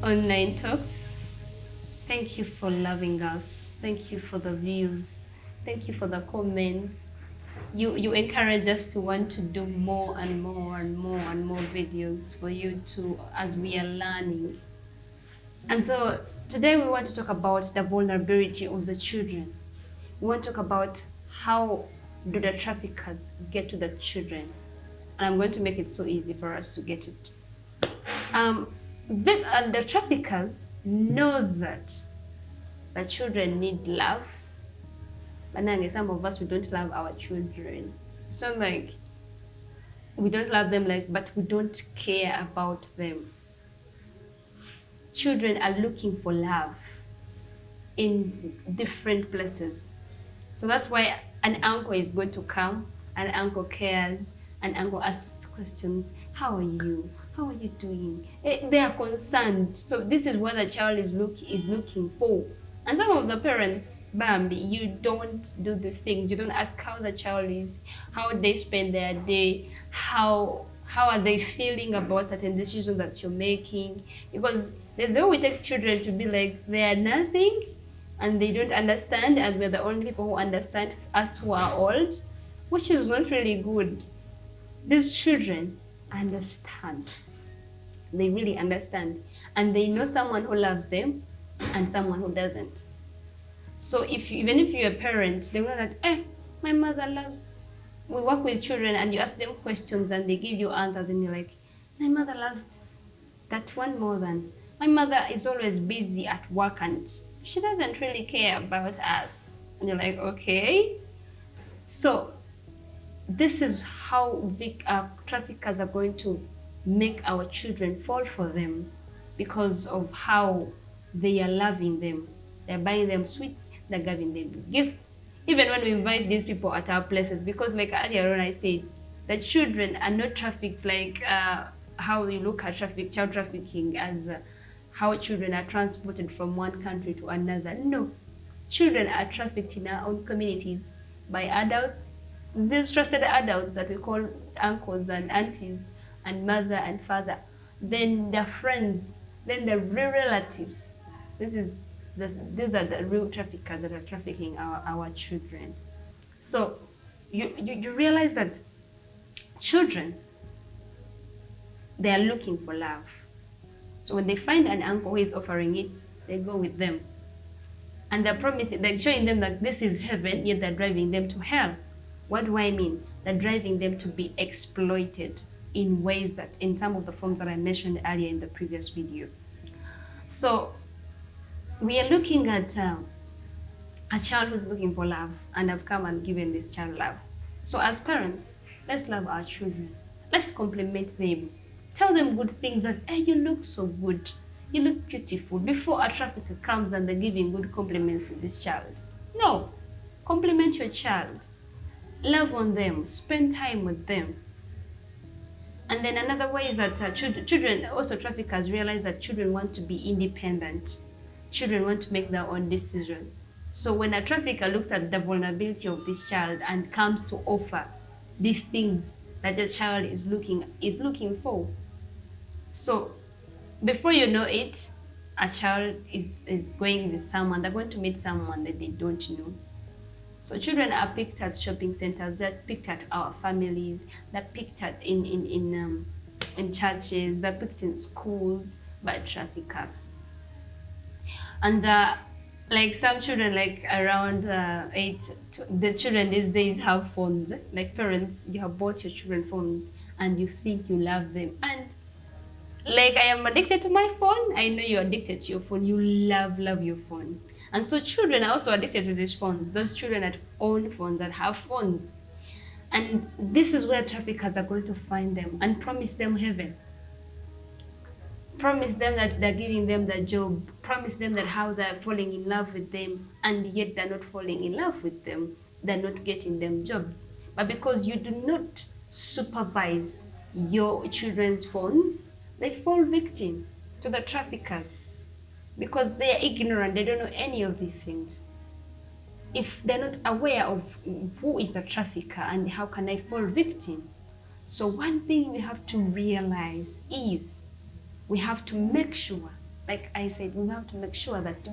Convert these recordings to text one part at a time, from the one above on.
online talks. Thank you for loving us. Thank you for the views. Thank you for the comments. You encourage us to want to do more and more and more and more videos for you to, as we are learning. And so today we want to talk about the vulnerability of the children. We want to talk about how do the traffickers get to the children. And I'm going to make it so easy for us to get it. The traffickers know that the children need love, but then some of us, we don't love our children. It's not like we don't love them, but we don't care about them. Children are looking for love in different places. So that's why an uncle is going to come, an uncle cares, an uncle asks questions. How are you? How are you doing? They are concerned. So this is what the child is looking for. And some of the parents, Bambi, you don't do the things. You don't ask how the child is, how they spend their day, how are they feeling about certain decisions that you're making. Because there's a way we take children to be like they are nothing and they don't understand, and we're the only people who understand, us who are old, which is not really good. These children understand. They really understand. And they know someone who loves them and someone who doesn't. So even if you're a parent, they know that, my mother loves. We work with children and you ask them questions and they give you answers and you're like, my mother loves that one more than. My mother is always busy at work and she doesn't really care about us. And you're like, okay. So this is how traffickers are going to make our children fall for them, because of how they are loving them. They're buying them sweets, they're giving them gifts. Even when we invite these people at our places, because like earlier on I said, the children are not trafficked like how you look at child trafficking as how children are transported from one country to another. No, children are trafficked in our own communities by adults, these trusted adults that we call uncles and aunties and mother and father, then their friends, then their real relatives. These are the real traffickers that are trafficking our children. So you realize that children, they are looking for love. So when they find an uncle who is offering it, they go with them. And they're promising, they're showing them that this is heaven, yet they're driving them to hell. What do I mean? They're driving them to be exploited in ways that, in some of the forms that I mentioned earlier in the previous video. So we are looking at a child who's looking for love, and I've come and given this child love. So as parents, let's love our children. Let's compliment them. Tell them good things that, hey, you look so good. You look beautiful. Before a trafficker comes and they're giving good compliments to this child. No, compliment your child. Love on them. Spend time with them. And then another way is that children, also traffickers, realize that children want to be independent. Children want to make their own decisions. So when a trafficker looks at the vulnerability of this child and comes to offer these things that the child is looking for. So before you know it, a child is going with someone, they're going to meet someone that they don't know. So children are picked at shopping centers, they're picked at our families, they're picked at in churches, they're picked in schools by traffickers. And like some children, like around 8, the children these days have phones. Like parents, you have bought your children phones and you think you love them. And like I am addicted to my phone, I know you're addicted to your phone, you love your phone. And so children are also addicted to these phones, those children that own phones, that have phones. And this is where traffickers are going to find them and promise them heaven. Promise them that they're giving them the job. Promise them that how they're falling in love with them, and yet they're not falling in love with them. They're not getting them jobs. But because you do not supervise your children's phones, they fall victim to the traffickers. Because they are ignorant, they don't know any of these things. If they're not aware of who is a trafficker and how can I fall victim. So one thing we have to realize is we have to make sure like I said, we have to make sure that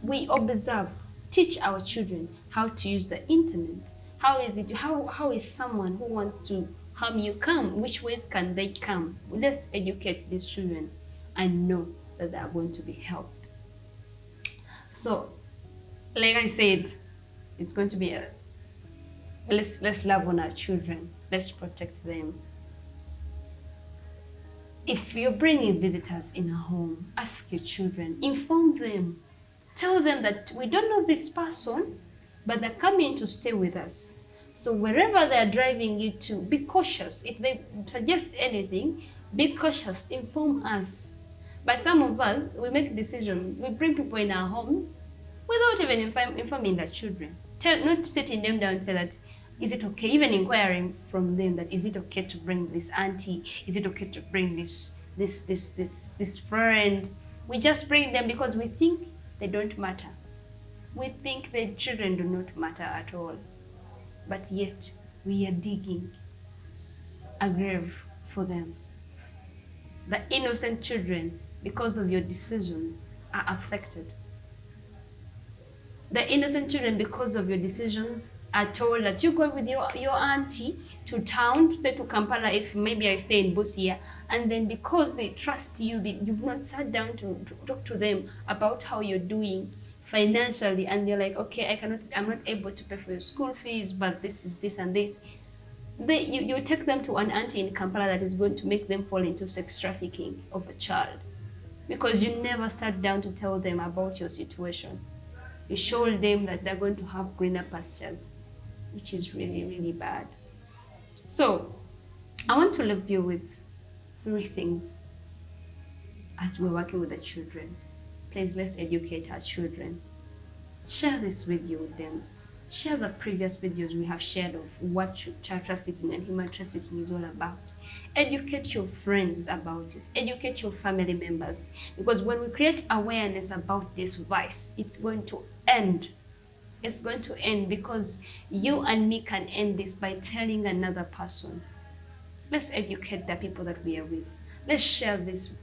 we observe, teach our children how to use the internet. How is someone who wants to harm you come? Which ways can they come? Let's educate these children and know that they are going to be helped. So, like I said, it's going to be a let's love on our children. Let's protect them. If you're bringing visitors in a home, ask your children, inform them, tell them that we don't know this person, but they're coming to stay with us. So wherever they're driving you to, be cautious. If they suggest anything, be cautious, inform us. But some of us, we make decisions, we bring people in our homes without even informing the children. Not sitting them down and say that, is it okay? Even inquiring from them that, is it okay to bring this auntie? Is it okay to bring this friend? We just bring them because we think they don't matter. We think the children do not matter at all. But yet, we are digging a grave for them. The innocent children, because of your decisions, are affected. The innocent children, because of your decisions, are told that you go with your auntie to town, say to Kampala, if maybe I stay in Busia, and then because they trust you, you've not sat down to talk to them about how you're doing financially, and they're like, okay, I'm not able to pay for your school fees, but this is this and this. You take them to an auntie in Kampala that is going to make them fall into sex trafficking of a child, because you never sat down to tell them about your situation. You showed them that they're going to have greener pastures, which is really, really bad. So, I want to leave you with 3 things as we're working with the children. Please, let's educate our children. Share this video with them. Share the previous videos we have shared of what child trafficking and human trafficking is all about. Educate your friends about it. Educate your family members. Because when we create awareness about this vice, it's going to end. It's going to end because you and me can end this by telling another person. Let's educate the people that we are with. Let's share this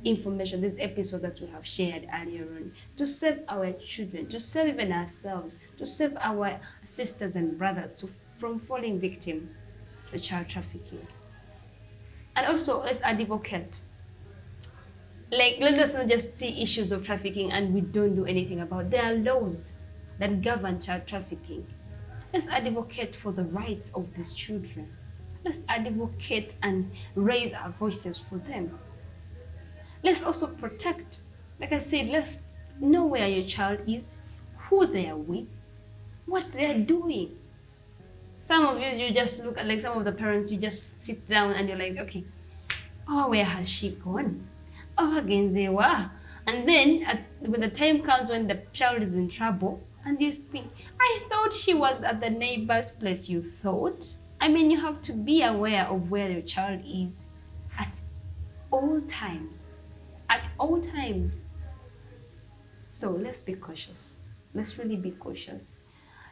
information, this episode that we have shared earlier on, to save our children, to save even ourselves, to save our sisters and brothers from falling victim to child trafficking. And also, let's advocate. Like, let us not just see issues of trafficking and we don't do anything about it. There are laws that govern child trafficking. Let's advocate for the rights of these children. Let's advocate and raise our voices for them. Let's also protect. Like I said, let's know where your child is, who they are with, what they are doing. Some of you just look at, like some of the parents, you just sit down and you're like, okay, oh, where has she gone? Oh, again, they were. And then when the time comes when the child is in trouble, and you think, I thought she was at the neighbor's place. You thought? I mean, you have to be aware of where your child is at all times. At all times. So let's be cautious. Let's really be cautious.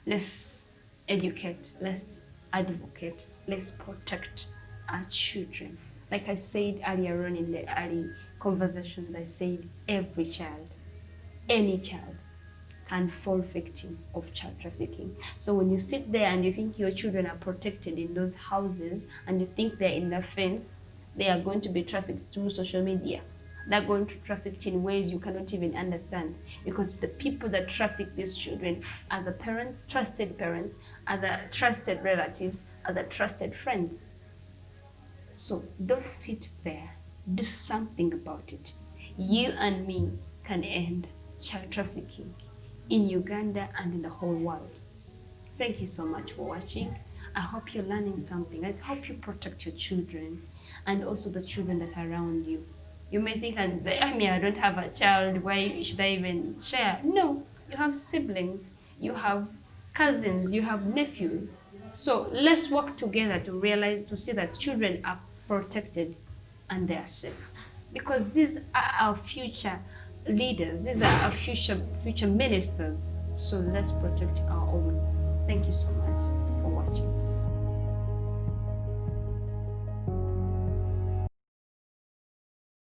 Let's educate. Let's advocate. Let's protect our children. Like I said earlier on in the early conversations, I said every child, any child, can fall victim of child trafficking. So when you sit there and you think your children are protected in those houses and you think they're in the fence, they are going to be trafficked through social media. They're going to traffic in ways you cannot even understand, because the people that traffic these children are the parents, are the trusted relatives, are the trusted friends. So don't sit there. Do something about it. You and me can end child trafficking in Uganda and in the whole world. Thank you so much for watching. I hope you're learning something. I hope you protect your children and also the children that are around you. You may think, I don't have a child, why should I even share? No, you have siblings, you have cousins, you have nephews. So let's work together to see that children are protected and they are safe. Because these are our future leaders, these are our future ministers. So let's protect our own. Thank you so much for watching.